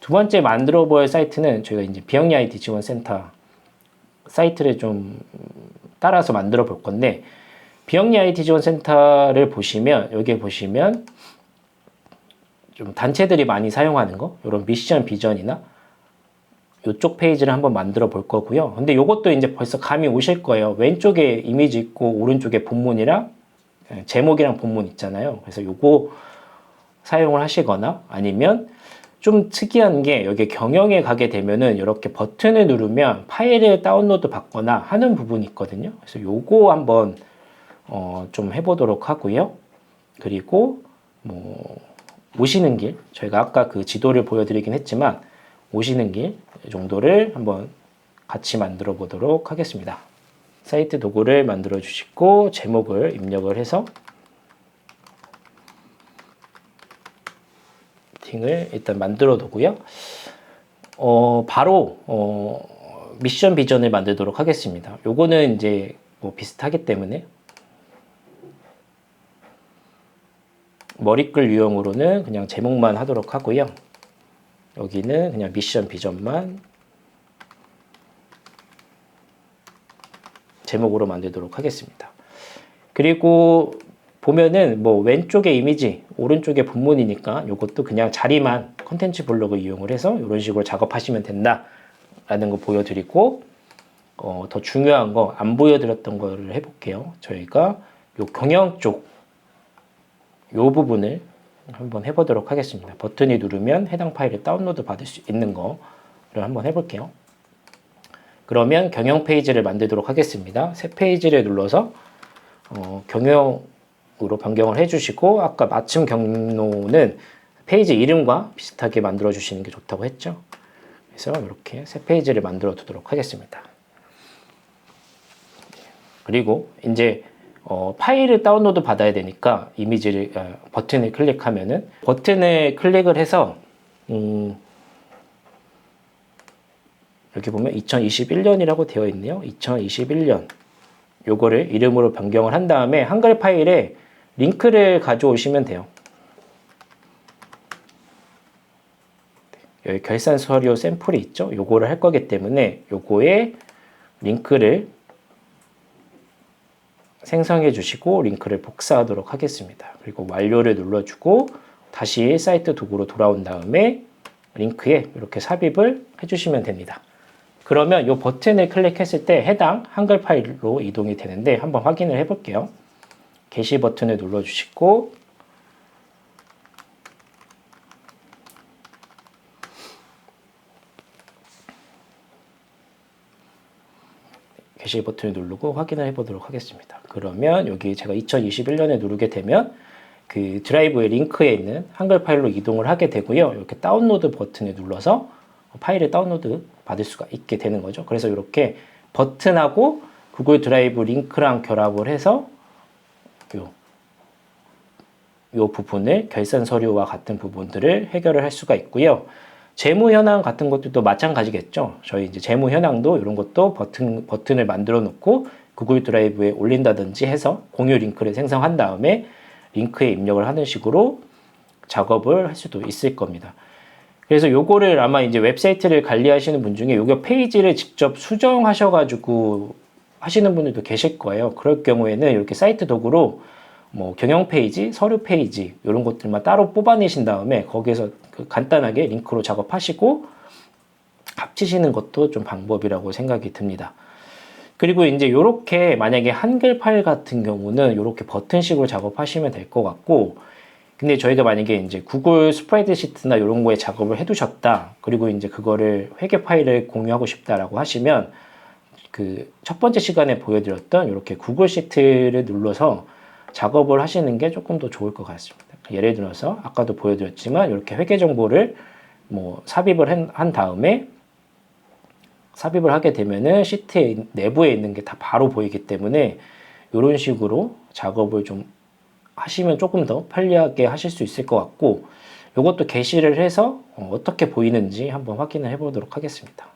두 번째 만들어 볼 사이트는 저희가 이제 비영리 IT 지원센터 사이트를 좀 따라서 만들어 볼 건데, 비영리 IT 지원센터를 보시면, 여기에 보시면 좀 단체들이 많이 사용하는 거, 이런 미션 비전이나 이쪽 페이지를 한번 만들어 볼 거고요. 근데 이것도 이제 벌써 감이 오실 거예요. 왼쪽에 이미지 있고 오른쪽에 본문이랑 제목이랑 본문 있잖아요. 그래서 요거 사용을 하시거나, 아니면 좀 특이한 게 여기 경영에 가게 되면은 이렇게 버튼을 누르면 파일을 다운로드 받거나 하는 부분이 있거든요. 그래서 요거 한번 좀 해보도록 하고요. 그리고 뭐 오시는 길, 저희가 아까 그 지도를 보여드리긴 했지만 오시는 길 정도를 한번 같이 만들어 보도록 하겠습니다. 사이트 도구를 만들어 주시고 제목을 입력을 해서 을 일단 만들어 두고요. 바로 미션 비전을 만들도록 하겠습니다. 요거는 이제 뭐 비슷하기 때문에 머리글 유형으로는 그냥 제목만 하도록 하고요. 여기는 그냥 미션 비전만 제목으로 만들도록 하겠습니다. 그리고 보면은 뭐 왼쪽에 이미지, 오른쪽에 본문이니까 이것도 그냥 자리만 컨텐츠 블록을 이용을 해서 이런 식으로 작업하시면 된다라는 거 보여드리고, 더 중요한 거 안 보여드렸던 거를 해볼게요. 저희가 요 경영 쪽 요 부분을 한번 해보도록 하겠습니다. 버튼을 누르면 해당 파일을 다운로드 받을 수 있는 거를 한번 해볼게요. 그러면 경영 페이지를 만들도록 하겠습니다. 새 페이지를 눌러서 경영으로 변경을 해주시고, 아까 맞춤 경로는 페이지 이름과 비슷하게 만들어 주시는 게 좋다고 했죠. 그래서 이렇게 새 페이지를 만들어 두도록 하겠습니다. 그리고 이제 파일을 다운로드 받아야 되니까 이미지를 버튼을 클릭하면은, 버튼을 클릭을 해서 여기 보면 2021년이라고 되어 있네요. 2021년 요거를 이름으로 변경을 한 다음에 한글 파일에 링크를 가져오시면 돼요. 여기 결산 서류 샘플이 있죠. 요거를 할 거기 때문에 요거에 링크를 생성해 주시고 링크를 복사하도록 하겠습니다. 그리고 완료를 눌러주고 다시 사이트 도구로 돌아온 다음에 링크에 이렇게 삽입을 해주시면 됩니다. 그러면 이 버튼을 클릭했을 때 해당 한글 파일로 이동이 되는데 한번 확인을 해 볼게요. 게시 버튼을 눌러주시고 게시 버튼을 누르고 확인을 해보도록 하겠습니다. 그러면 여기 제가 2021년에 누르게 되면 그 드라이브의 링크에 있는 한글 파일로 이동을 하게 되고요. 이렇게 다운로드 버튼을 눌러서 파일을 다운로드 받을 수가 있게 되는 거죠. 그래서 이렇게 버튼하고 구글 드라이브 링크랑 결합을 해서 요 부분을 결산 서류와 같은 부분들을 해결을 할 수가 있고요. 재무 현황 같은 것도 마찬가지겠죠. 저희 이제 재무 현황도 이런 것도 버튼을 만들어 놓고 구글 드라이브에 올린다든지 해서 공유 링크를 생성한 다음에 링크에 입력을 하는 식으로 작업을 할 수도 있을 겁니다. 그래서 요거를 아마 이제 웹사이트를 관리하시는 분 중에 요거 페이지를 직접 수정하셔가지고 하시는 분들도 계실 거예요. 그럴 경우에는 이렇게 사이트 도구로 뭐 경영 페이지, 서류 페이지 이런 것들만 따로 뽑아내신 다음에 거기에서 그 간단하게 링크로 작업하시고 합치시는 것도 좀 방법이라고 생각이 듭니다. 그리고 이제 요렇게 만약에 한글 파일 같은 경우는 요렇게 버튼식으로 작업하시면 될 것 같고, 근데 저희가 만약에 이제 구글 스프레드시트나 이런 거에 작업을 해두셨다, 그리고 이제 그거를 회계 파일을 공유하고 싶다라고 하시면 그 첫 번째 시간에 보여드렸던 이렇게 구글 시트를 눌러서 작업을 하시는 게 조금 더 좋을 것 같습니다. 예를 들어서 아까도 보여드렸지만 이렇게 회계 정보를 뭐 삽입을 한 다음에 삽입을 하게 되면은 시트 내부에 있는 게 다 바로 보이기 때문에 이런 식으로 작업을 좀 하시면 조금 더 편리하게 하실 수 있을 것 같고, 이것도 게시를 해서 어떻게 보이는지 한번 확인을 해 보도록 하겠습니다.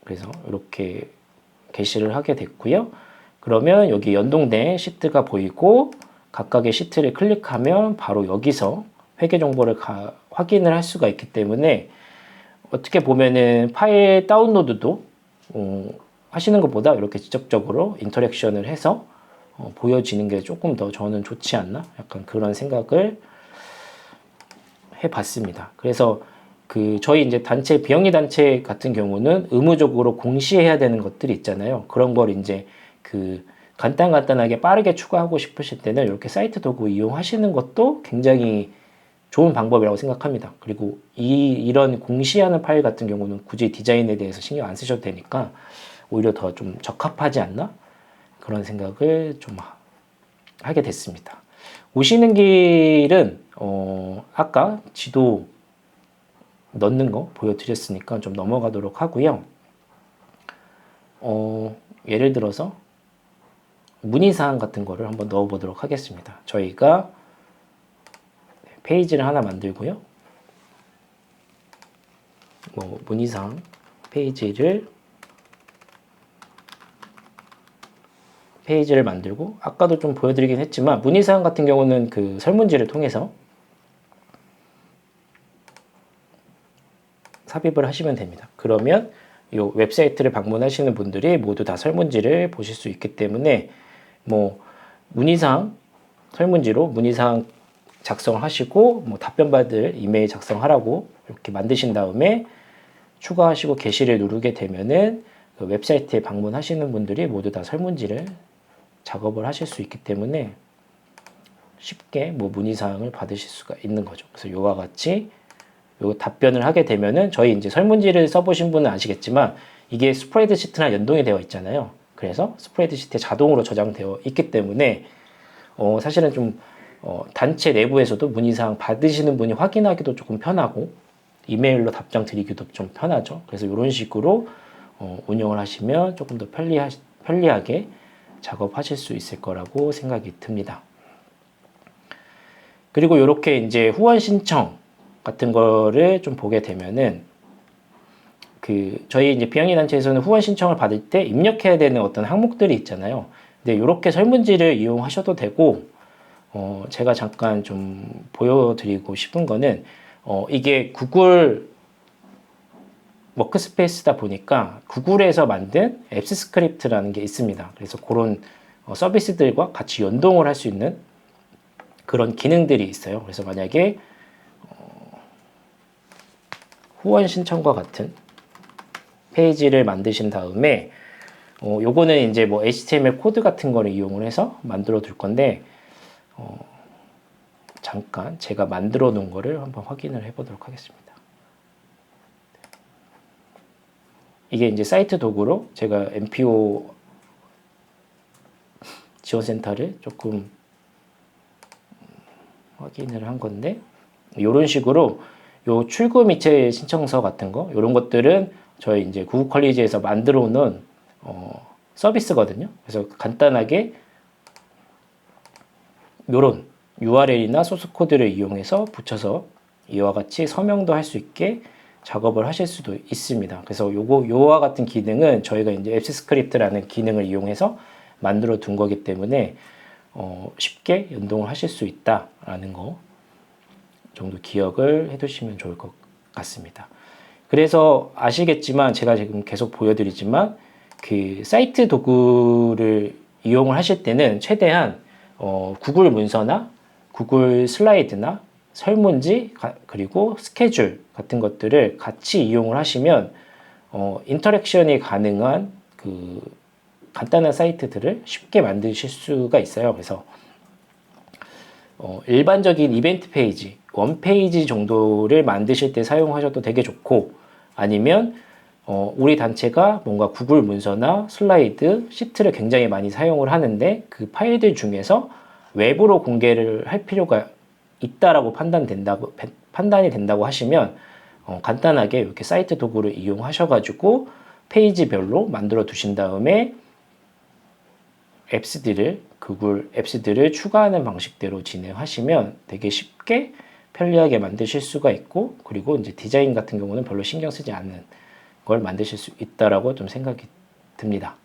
그래서 이렇게 게시를 하게 됐고요. 그러면 여기 연동된 시트가 보이고 각각의 시트를 클릭하면 바로 여기서 회계 정보를 확인을 할 수가 있기 때문에 어떻게 보면은 파일 다운로드도 하시는 것보다 이렇게 직접적으로 인터랙션을 해서 보여지는 게 조금 더 저는 좋지 않나? 약간 그런 생각을 해봤습니다. 그래서 저희 이제 단체, 비영리 단체 같은 경우는 의무적으로 공시해야 되는 것들이 있잖아요. 그런 걸 이제 간단하게 빠르게 추가하고 싶으실 때는 이렇게 사이트 도구 이용하시는 것도 굉장히 좋은 방법이라고 생각합니다. 그리고 이런 공시하는 파일 같은 경우는 굳이 디자인에 대해서 신경 안 쓰셔도 되니까 오히려 더 좀 적합하지 않나? 그런 생각을 좀 하게 됐습니다. 오시는 길은 아까 지도 넣는 거 보여드렸으니까 좀 넘어가도록 하고요. 예를 들어서 문의사항 같은 거를 한번 넣어보도록 하겠습니다. 저희가 페이지를 하나 만들고요. 문의사항 페이지를 만들고, 아까도 좀 보여드리긴 했지만 문의사항 같은 경우는 그 설문지를 통해서 삽입을 하시면 됩니다. 그러면 이 웹사이트를 방문하시는 분들이 모두 다 설문지를 보실 수 있기 때문에 문의사항 설문지로 문의사항 작성하시고 답변 받을 이메일 작성하라고 이렇게 만드신 다음에 추가하시고 게시를 누르게 되면은 그 웹사이트에 방문하시는 분들이 모두 다 설문지를 작업을 하실 수 있기 때문에 쉽게 문의사항을 받으실 수가 있는 거죠. 그래서 이와 같이 요 답변을 하게 되면은 저희 이제 설문지를 써보신 분은 아시겠지만 이게 스프레드시트랑 연동이 되어 있잖아요. 그래서 스프레드시트에 자동으로 저장되어 있기 때문에 사실은 좀 단체 내부에서도 문의사항 받으시는 분이 확인하기도 조금 편하고 이메일로 답장 드리기도 좀 편하죠. 그래서 이런 식으로 운영을 하시면 조금 더 편리하게 작업하실 수 있을 거라고 생각이 듭니다. 그리고 이렇게 이제 후원 신청 같은 거를 좀 보게 되면은 저희 이제 비영리 단체에서는 후원 신청을 받을 때 입력해야 되는 어떤 항목들이 있잖아요. 근데 이렇게 설문지를 이용하셔도 되고, 제가 잠깐 좀 보여드리고 싶은 거는, 이게 구글 워크스페이스다 보니까 구글에서 만든 앱스 스크립트라는 게 있습니다. 그래서 그런 서비스들과 같이 연동을 할 수 있는 그런 기능들이 있어요. 그래서 만약에 후원 신청과 같은 페이지를 만드신 다음에 요거는 이제 HTML 코드 같은 거를 이용을 해서 만들어 둘 건데 잠깐 제가 만들어 놓은 거를 한번 확인을 해 보도록 하겠습니다. 이게 이제 사이트 도구로 제가 MPO 지원센터를 조금 확인을 한 건데, 이런 식으로 요 출구 미체 신청서 같은 거, 이런 것들은 저희 이제 구글 컬리지에서 만들어 놓은 서비스거든요. 그래서 간단하게 요런 URL이나 소스 코드를 이용해서 붙여서 이와 같이 서명도 할 수 있게 작업을 하실 수도 있습니다. 그래서 요와 같은 기능은 저희가 이제 앱스 스크립트라는 기능을 이용해서 만들어 둔 거기 때문에 쉽게 연동을 하실 수 있다라는 거 정도 기억을 해 두시면 좋을 것 같습니다. 그래서 아시겠지만 제가 지금 계속 보여드리지만 사이트 도구를 이용을 하실 때는 최대한 구글 문서나 구글 슬라이드나 설문지 그리고 스케줄 같은 것들을 같이 이용을 하시면 인터랙션이 가능한 간단한 사이트들을 쉽게 만드실 수가 있어요. 그래서 일반적인 이벤트 페이지, 원페이지 정도를 만드실 때 사용하셔도 되게 좋고, 아니면 우리 단체가 뭔가 구글 문서나 슬라이드, 시트를 굉장히 많이 사용을 하는데 그 파일들 중에서 외부로 공개를 할 필요가 있다라고 판단이 된다고 하시면 간단하게 이렇게 사이트 도구를 이용하셔가지고 페이지별로 만들어 두신 다음에 구글 앱스들을 추가하는 방식대로 진행하시면 되게 쉽게 편리하게 만드실 수가 있고, 그리고 이제 디자인 같은 경우는 별로 신경 쓰지 않는 걸 만드실 수 있다라고 좀 생각이 듭니다.